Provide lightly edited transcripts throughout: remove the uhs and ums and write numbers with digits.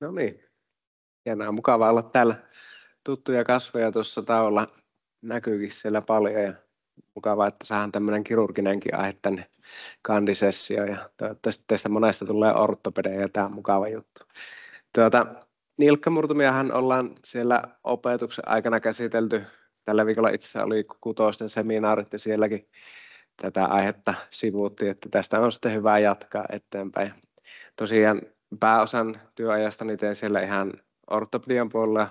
No niin, hienoa. Mukava olla täällä. Tuttuja kasveja tuossa taululla näkyykin siellä paljon ja mukavaa, että saadaan tämmöinen kirurginenkin aihe tänne kandisessioon ja toivottavasti teistä monesta tulee orttopedeja ja tämä on mukava juttu. Nilkkamurtumiahan ollaan siellä opetuksen aikana käsitelty. Tällä viikolla itse asiassa oli kutosten seminaarit ja sielläkin tätä aihetta sivuuttiin, että tästä on sitten hyvä jatkaa eteenpäin. Tosiaan pääosan työajastani teen siellä ihan ortopedian puolella,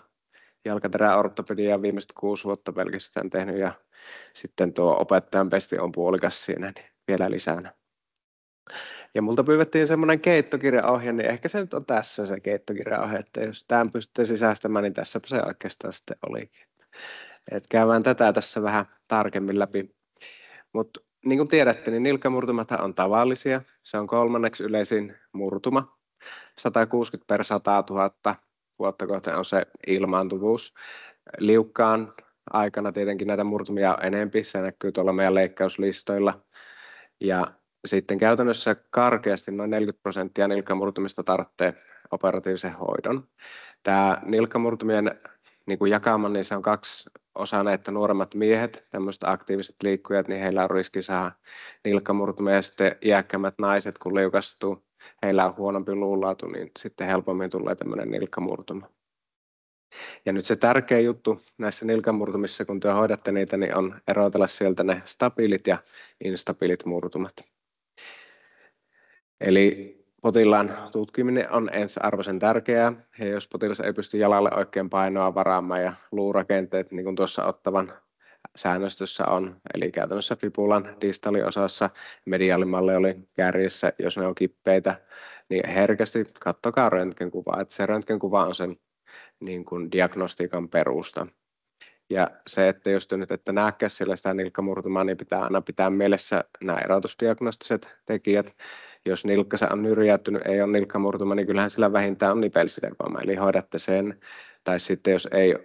jalkateräortopediaa viimeiset 6 vuotta pelkästään tehnyt ja sitten tuo opettajan pesti on puolikas siinä niin vielä lisänä. Ja multa pyydettiin semmoinen keittokirjaohje, niin ehkä se nyt on tässä se keittokirjaohje, että jos tämän pystytte sisäistämään, niin tässäpä se oikeastaan sitten olikin. Et käydään tätä tässä vähän tarkemmin läpi. Mutta niin kuin tiedätte, niin nilkkamurtumathan on tavallisia. Se on 3. yleisin murtuma. 160 per 100 000 vuotta kohti on se ilmaantuvuus. Liukkaan aikana tietenkin näitä murtumia on enempi. Se näkyy tuolla meidän leikkauslistoilla. Ja sitten käytännössä karkeasti noin 40% nilkkamurtumista tarvitsee operatiivisen hoidon. Tämä nilkkamurtumien niin kuin jakama, niin se on 2 osana, että nuoremmat miehet, tämmöiset aktiiviset liikkujat, niin heillä on riski saada nilkkamurtumia ja sitten iäkkämmät naiset, kun liukastuu, heillä on huonompi luulaatu, niin sitten helpommin tulee tämmöinen nilkkamurtuma. Ja nyt se tärkeä juttu näissä nilkkamurtumissa, kun te hoidatte niitä, niin on erotella sieltä ne stabiilit ja instabiilit murtumat. Eli potilaan tutkiminen on ensiarvoisen tärkeää, ja jos potilas ei pysty jalalle oikein painoa varaamaan ja luurakenteet, niin kuin tuossa ottavan säännöstössä on, eli käytännössä fibulan distaliosassa mediaalimalle oli kärjessä, jos ne on kippeitä, niin herkästi katsokaa röntgenkuvaa, että se röntgenkuva on sen niin kuin diagnostiikan perusta. Ja se, että jos te nyt ette näekään siellä sitä nilkkamurtumaa, niin pitää aina pitää mielessä nämä erotusdiagnostiset tekijät. Jos nilkkansa on nyrjäyttynyt, ei ole nilkkamurtuma, niin kyllähän sillä vähintään on nipelsidevaama, eli hoidatte sen. Tai sitten jos ei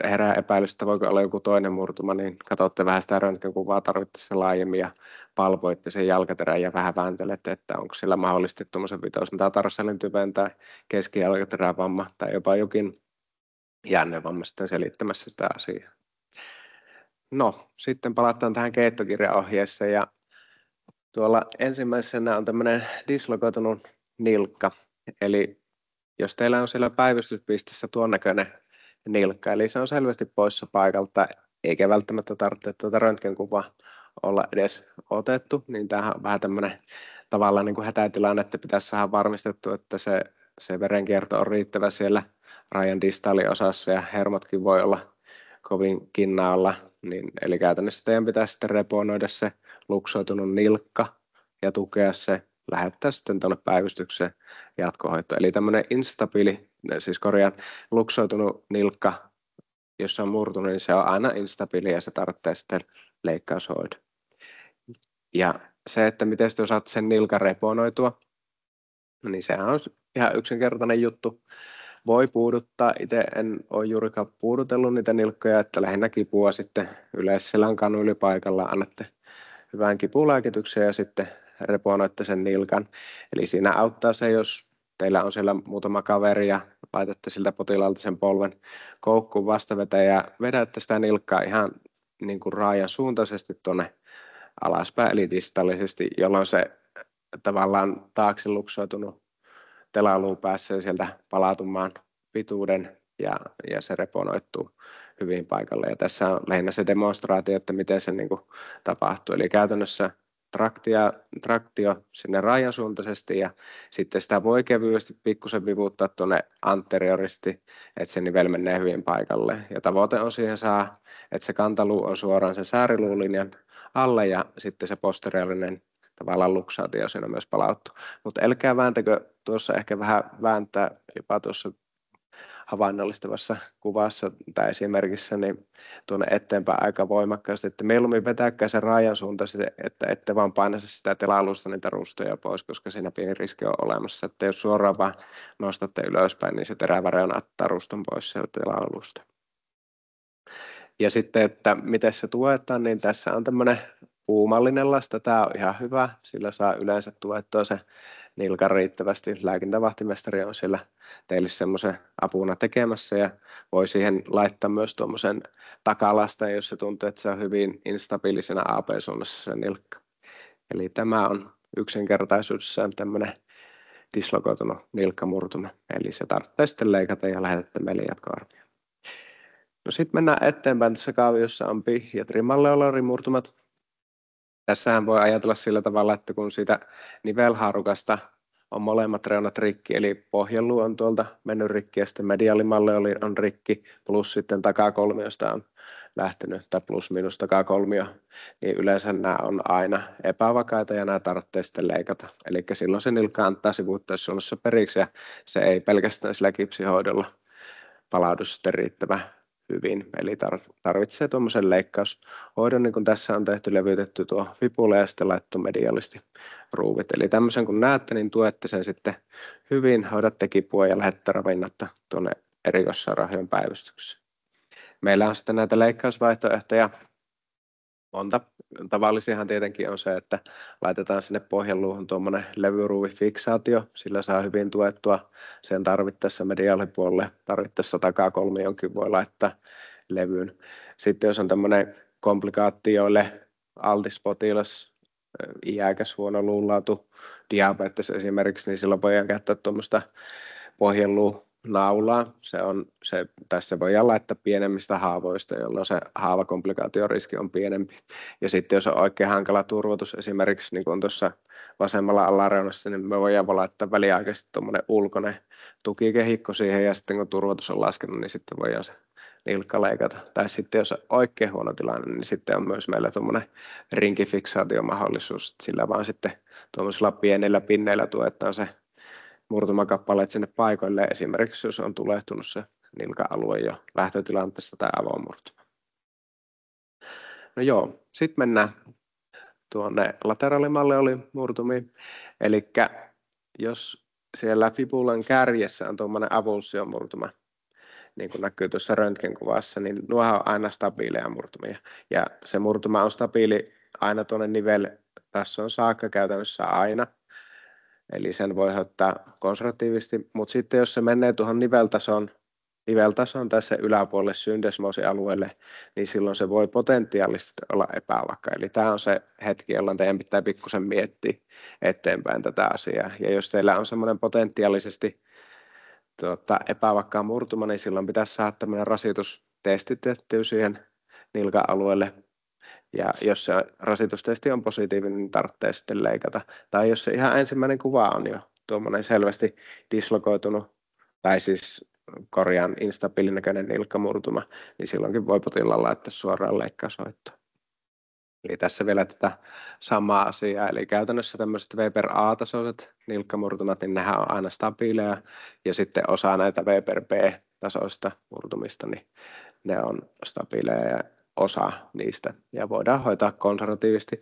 herää epäilys, että voiko olla joku toinen murtuma, niin katsotte vähän sitä röntgenkuvaa tarvittaessa laajemmin ja palpoitte sen jalkaterän ja vähän vääntelette, että onko sillä mahdollisesti tuommoisen vitosmetatarsalin typen tai keskijalkaterävamma tai jopa jokin jännevamma sitten selittämässä sitä asiaa. No, sitten palataan tähän keittokirjaohjeeseen ja tuolla ensimmäisenä on tämmöinen dislokoitunut nilkka. Eli jos teillä on siellä päivystyspisteessä tuon näköinen nilkka, eli se on selvästi poissa paikalta, eikä välttämättä tarvitse tuota röntgenkuvaa olla edes otettu, niin tämähän on vähän tämmöinen tavallaan niin kuin hätätilanne, että pitäisi saada varmistettu, että se verenkierto on riittävä siellä rajan distaaliosassa ja hermotkin voi olla kovin kinnaalla, niin, eli käytännössä teidän pitäisi sitten reponoida se luksoitunut nilkka ja tukea se, lähettää sitten tuonne päivystykseen jatkohoitoon. Eli tämmöinen instabiili, siis luksoitunut nilkka, jos se on murtunut, niin se on aina instabiili ja se tarvitsee sitten leikkaushoidon. Ja se, että miten te osaatte sen nilkan reponoitua, niin sehän on ihan yksinkertainen juttu. Voi puuduttaa. Itse en ole juurikaan puudutellut niitä nilkkoja, että lähinnä kipua sitten yleisselän kanyylipaikalla annatte hyvän kipulääkityksen ja sitten reponoitte sen nilkan. Eli siinä auttaa se, jos teillä on siellä muutama kaveri ja laitatte siltä potilaalta sen polven koukkuun vastaveteen ja vedätte sitä nilkkaa ihan niin kuin raajan suuntaisesti tuonne alaspäin, eli distaalisesti, jolloin se tavallaan taakse luksoitunut telaluu pääsee sieltä palautumaan pituuden ja se reponoittuu hyvin paikalle. Ja tässä on lähinnä se demonstraatio, että miten se niin kuin tapahtuu. Eli käytännössä traktio sinne raajan suuntaisesti ja sitten sitä voi kevyesti pikkusen vivuttaa tuonne anterioristi, että se nivel menee hyvin paikalle. Ja tavoite on siihen saa, että se kantaluu on suoraan sen sääriluulinjan alle ja sitten se posteriorinen tavallaan luksaatio siinä myös palauttuu. Mutta älkää vääntäkö tuossa ehkä vähän vääntää jopa tuossa havainnollistavassa kuvassa tai esimerkissä niin tuonne eteenpäin aika voimakkaasti, että mieluummin vetäkää sen raajan suuntaan, että ette vaan painasi sitä tela-alusta niitä rustoja pois, koska siinä pieni riski on olemassa, että jos suoraan vaan nostatte ylöspäin, niin se terävä reuna ottaa ruston pois sieltä tela-alusta. Ja sitten, että miten se tuetaan, niin tässä on tämmöinen puumallinen lasta, tämä on ihan hyvä, sillä saa yleensä tuettua se nilkan riittävästi. Lääkintävahtimestari on siellä teille semmoisen apuna tekemässä ja voi siihen laittaa myös tuommoisen takalastan, jos se tuntuu, että se on hyvin instabiilisena AP-suunnassa se nilkka. Eli tämä on yksinkertaisuudessaan tämmöinen dislokoitunut nilkkamurtuma, eli se tarvitsee sitten leikata ja lähetätte meille jatkoarvioon. No sitten mennään eteenpäin. Tässä kaaviossa on pihjat malleolarimurtumat. Tässähän voi ajatella sillä tavalla, että kun siitä nivelhaarukasta on molemmat reunat rikki, eli pohjeluu on tuolta mennyt rikki ja sitten mediaalimalleoli on rikki, plus sitten takakolmiosta on lähtenyt, tai plus miinus takakolmio, niin yleensä nämä on aina epävakaita ja nämä tarvitsee sitten leikata. Eli silloin se nilkka antaa sivuuttaissuunnassa periksi ja se ei pelkästään sillä kipsihoidolla palaudu sitten riittävän hyvin, eli tarvitsee tuommoisen leikkaushoidon, niin kuin tässä on tehty, levytetty tuo fibula ja sitten laittu mediaalisti ruuvit. Eli tämmöisen kun näette, niin tuette sen sitten hyvin, hoidatte kipua ja lähette ravinnotta tuonne erikoissairaanhoidon päivystykseen. Meillä on sitten näitä leikkausvaihtoehtoja monta. Tavallisiahan tietenkin on se, että laitetaan sinne pohjeluuhun tuommoinen levyruuvifiksaatio, sillä saa hyvin tuettua sen tarvittaessa mediaalipuolelle, tarvittaessa takakolmionkin voi laittaa levyyn. Sitten jos on tämmöinen komplikaatioille altis potilas, iäkäs, huono luunlaatu, diabetes esimerkiksi, niin silloin voidaan käyttää tuommoista pohjeluunaulaa. Tässä voidaan laittaa pienemmistä haavoista, jolloin se haavakomplikaatioriski on pienempi. Ja sitten jos on oikein hankala turvotus esimerkiksi, niin kuin tuossa vasemmalla alareunassa, niin me voidaan laittaa väliaikaisesti tuommoinen ulkoinen tukikehikko siihen, ja sitten kun turvotus on laskenut, niin sitten voidaan se nilkka leikata. Tai sitten jos on oikein huono tilanne, niin sitten on myös meillä tuommoinen rinkifiksaatiomahdollisuus, sillä vaan sitten tuommoisilla pienillä pinneillä tuetaan se murtumakappaleet sinne paikoille, esimerkiksi jos on tulehtunut se nilka-alue jo lähtötilanteesta tai avomurtuma. No joo, sitten mennään tuonne lateraalimalleolimurtumiin, eli jos siellä fibulan kärjessä on tuommoinen avulsiomurtuma, niin kuin näkyy tuossa röntgenkuvassa, niin nuo on aina stabiileja murtumia. Ja se murtuma on stabiili aina tuonne niveltasoon saakka käytännössä aina. Eli sen voi ottaa konservatiivisesti, mutta sitten jos se menee tuohon niveltason tässä yläpuolelle syndesmoosialueelle, niin silloin se voi potentiaalisesti olla epävakka. Eli tämä on se hetki, jolloin teidän pitää pikkusen miettiä eteenpäin tätä asiaa. Ja jos teillä on semmoinen potentiaalisesti epävakkaa murtuma, niin silloin pitäisi saada tämmöinen rasitustesti tehtyä siihen nilka-alueelle. Ja jos se rasitustesti on positiivinen, niin tarvitsee sitten leikata. Tai jos se ihan ensimmäinen kuva on jo tuommoinen selvästi dislokoitunut, tai siis instabiilinäköinen nilkkamurtuma, niin silloinkin voi potilaan laittaa suoraan leikkaushoitoon. Eli tässä vielä tätä samaa asiaa, eli käytännössä tämmöiset Weber A-tasoiset nilkkamurtumat, niin nehän on aina stabiileja, ja sitten osa näitä Weber B-tasoista murtumista, niin ne on stabiileja ja osa niistä, ja voidaan hoitaa konservatiivisesti.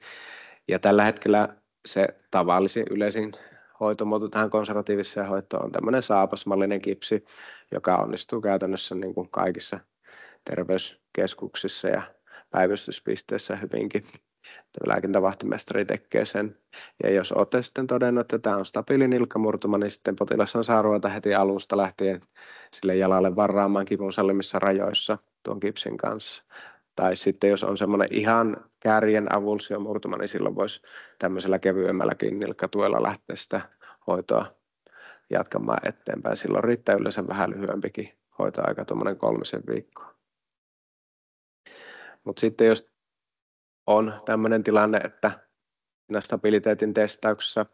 Ja tällä hetkellä se tavallisin yleisin hoitomuoto tähän konservatiiviseen hoitoon on tämmöinen saapasmallinen kipsi, joka onnistuu käytännössä niin kuin kaikissa terveyskeskuksissa ja päivystyspisteissä hyvinkin. Lääkintävahtimestari tekee sen. Ja jos olette sitten todennut, että tämä on stabiili nilkkamurtuma, niin sitten potilas on saa ruveta heti alusta lähtien sille jalalle varaamaan kivun sallimissa rajoissa tuon kipsin kanssa. Tai sitten jos on semmoinen ihan kärjen avulsiomurtuma, niin silloin voisi tämmöisellä kevyemmälläkin nilkkatuella lähteä sitä hoitoa jatkamaan eteenpäin. Silloin riittää yleensä vähän lyhyempikin hoitoaika, tuommoinen 3 viikkoa. Mutta sitten jos on tämmöinen tilanne, että stabiliteetin testauksessa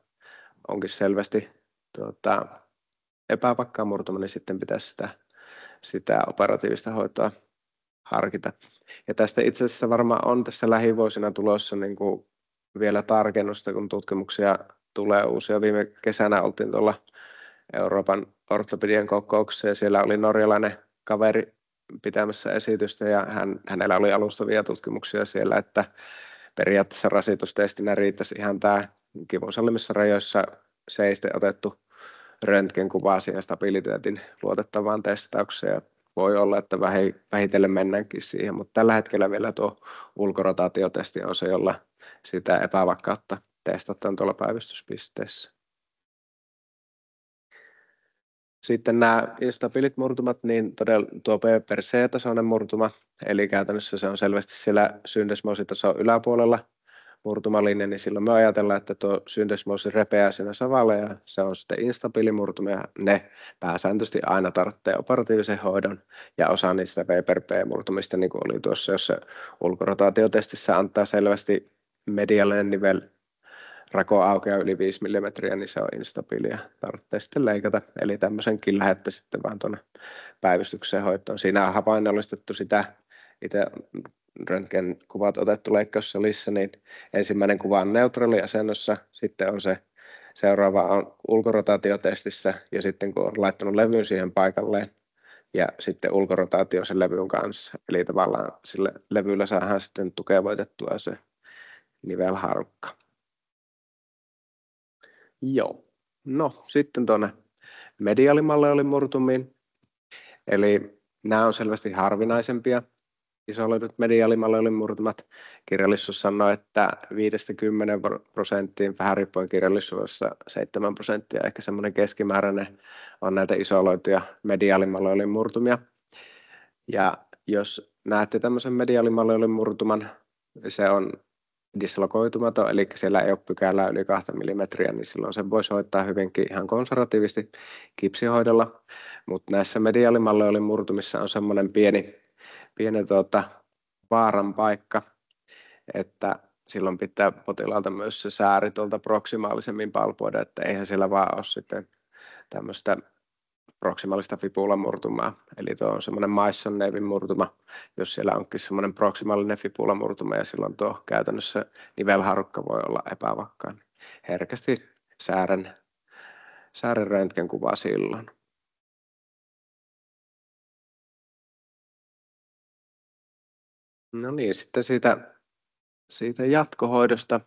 onkin selvästi epävakkaa murtuma, niin sitten pitäisi sitä operatiivista hoitoa harkita. Ja tästä itse asiassa varmaan on tässä lähivuosina tulossa niin kuin vielä tarkennusta, kun tutkimuksia tulee uusia. Viime kesänä oltiin tuolla Euroopan ortopedian kokouksessa ja siellä oli norjalainen kaveri pitämässä esitystä ja hänellä oli alustavia tutkimuksia siellä, että periaatteessa rasitustestinä riittäisi ihan tämä kivun sallimissa rajoissa seisten otettu röntgenkuva siihen stabiliteetin luotettavaan testaukseen. Voi olla, että vähitellen mennäänkin siihen, mutta tällä hetkellä vielä tuo ulkorotaatiotesti on se, jolla sitä epävakautta testataan tuolla päivystyspisteessä. Sitten nämä instabiilit murtumat, niin todella tuo P per C-tasoinen murtuma, eli käytännössä se on selvästi siellä syndesmoositason yläpuolella murtumalinja, niin silloin me ajatellaan, että tuo syndesmoosi repeää siinä savalla ja se on sitten instabiili murtuma ja ne pääsääntöisesti aina tarvitsee operatiivisen hoidon ja osa niistä V per P-murtumista, niin kuin oli tuossa, jos se ulkorotaatiotestissä antaa selvästi mediallinen nivel rako aukeaa yli 5 mm, niin se on instabiilia. Tarvitsee sitten leikata. Eli tämmöisenkin lähette sitten vaan tuonne päivystykseen hoitoon. Siinä on havainnollistettu sitä itse röntgenkuvat otettu leikkaussalissa, niin ensimmäinen kuva on neutraaliasennossa, sitten on se seuraava on ulkorotaatiotestissä ja sitten kun on laittanut levyn siihen paikalleen ja sitten ulkorotaatio sen levyn kanssa. Eli tavallaan sillä levyllä saadaan sitten tukevoitettua se nivelharukka. Joo. No sitten tuonne mediaalimalleolin murtumiin. Eli nämä on selvästi harvinaisempia. Isoloidut mediaalimalleolin murtumat. Kirjallisuus sanoo, että 5-10%, vähän riippuen kirjallisuudessa 7%, ehkä semmoinen keskimääräinen on näitä isoloituja mediaalimalleolin murtumia. Ja jos näette tämmöisen mediaalimalleolin murtuman, se on dislokoitumaton, eli siellä ei ole pykälää yli 2 mm, niin silloin sen voisi hoitaa hyvinkin ihan konservatiivisesti kipsihoidolla. Mutta näissä mediaalimalleolin murtumissa on semmoinen pieni vaaran paikka, että silloin pitää potilaalta myös se sääri tuolta proksimaalisemmin palpoida, että eihän siellä vaan ole sitten tämmöistä proksimaalista fipulamurtumaa. Eli tuo on semmoinen Maisson neivin murtuma, jos siellä onkin semmoinen proksimaalinen fipulamurtuma ja silloin tuo käytännössä nivelharukka voi olla epävakkaan. Herkästi säären röntgenkuva silloin. No niin, sitten siitä jatkohoidosta.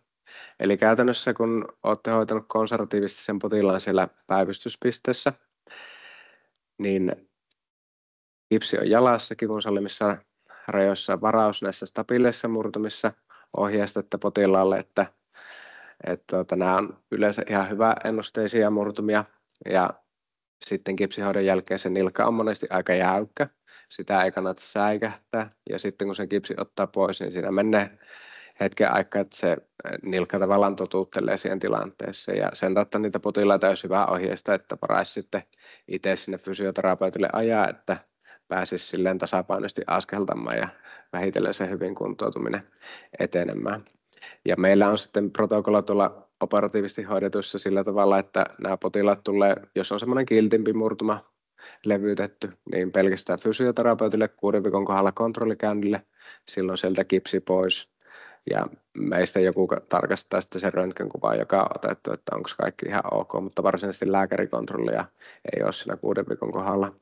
Eli käytännössä kun olette hoitanut konservatiivisesti sen potilaan siellä päivystyspisteessä, niin kipsi on jalassa, kivun sallimissa rajoissa, varaus näissä stabiileissa murtumissa, ohjeistetta potilaalle, että nämä on yleensä ihan hyvä ennusteisia murtumia ja sitten kipsihoidon jälkeen se nilkka on monesti aika jäykkä, sitä ei kannata säikähtää ja sitten kun se kipsi ottaa pois, niin siinä menee hetken aikaa, että se nilkka tavallaan totuuttelee siihen tilanteeseen ja sen tautta niitä potilaita olisi hyvä ohjeista, että paraisi sitten itse sinne fysioterapeutille ajaa, että pääsisi silleen tasapainoisesti askeltamaan ja vähitellen se hyvin kuntoutuminen etenemään. Ja meillä on sitten protokolla tuolla operatiivisesti hoidetuissa sillä tavalla, että nämä potilaat tulee, jos on semmoinen kiltimpi murtuma levytetty, niin pelkästään fysioterapeutille 6 viikon kohdalla kontrollikäynnille, silloin sieltä kipsi pois. Ja meistä joku tarkastaa sitten sen röntgenkuvaa, joka on otettu, että onko kaikki ihan ok, mutta varsinaisesti lääkärikontrollia ei ole siinä 6 viikon kohdalla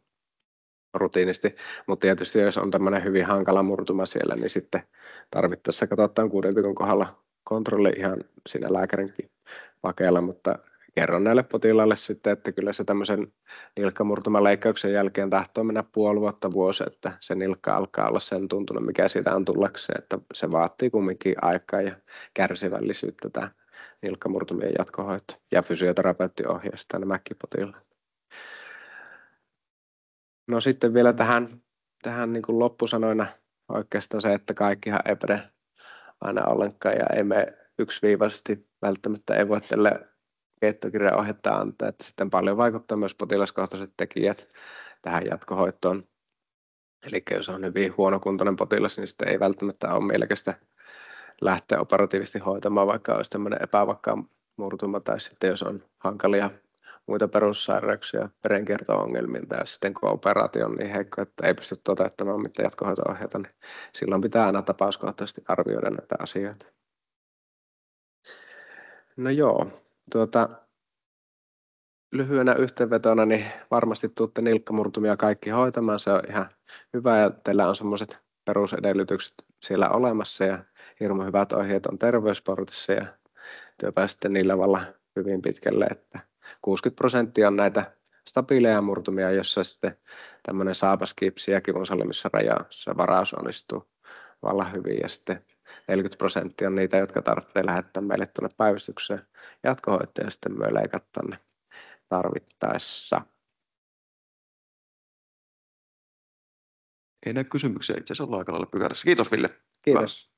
rutiinisti. Mutta tietysti jos on tämmöinen hyvin hankala murtuma siellä, niin sitten tarvittaessa katsotaan 6 viikon kohdalla kontrolli ihan siinä lääkärinkin pakeilla, mutta kerron näille potilaille sitten, että kyllä se tämmöisen nilkkamurtuman leikkauksen jälkeen tahtoo mennä puoli vuotta vuosi, että se nilkka alkaa olla sen tuntunut, mikä siitä on tullakseen, että se vaatii kumminkin aikaa ja kärsivällisyyttä tämä nilkkamurtumien jatkohoito ja fysioterapeutti ohjeistaa nämäkin potilaat. No sitten vielä tähän niin kuin loppusanoina oikeastaan se, että kaikkihan ei päde aina ollenkaan ja ei me yksiviivaisesti välttämättä ei voi tälle keittokirjaohjetta antaa, että sitten paljon vaikuttaa myös potilaskohtaiset tekijät tähän jatkohoitoon. Eli jos on hyvin huonokuntoinen potilas, niin sitten ei välttämättä ole mielekästä lähteä operatiivisesti hoitamaan, vaikka olisi tämmöinen epävakka murtuma tai sitten jos on hankalia muita perussairauksia verenkierto-ongelmilta ja sitten kun operaatio on niin heikko, että ei pysty toteuttamaan mitään jatkohoito-ohjeita, niin silloin pitää aina tapauskohtaisesti arvioida näitä asioita. No joo, lyhyenä yhteenvetona, niin varmasti tuutte nilkkamurtumia kaikki hoitamaan, se on ihan hyvä ja teillä on semmoiset perusedellytykset siellä olemassa ja hirmu hyvät ohjeet on terveyssportissa ja työ pääsette niillä vallan hyvin pitkälle, että 60% on näitä stabiileja murtumia, jossa sitten tämmöinen saapaskipsi ja kivun sallimissa rajassa varaus onnistuu vallan hyvin ja sitten 40% on niitä, jotka tarvitsee lähettää meille tuonne päivystykseen jatkohoitoon ja sitten me leikata ne tarvittaessa. Ei näy kysymyksiä, itse asiassa ollaan aika lailla pykärässä. Kiitos Ville. Kiitos.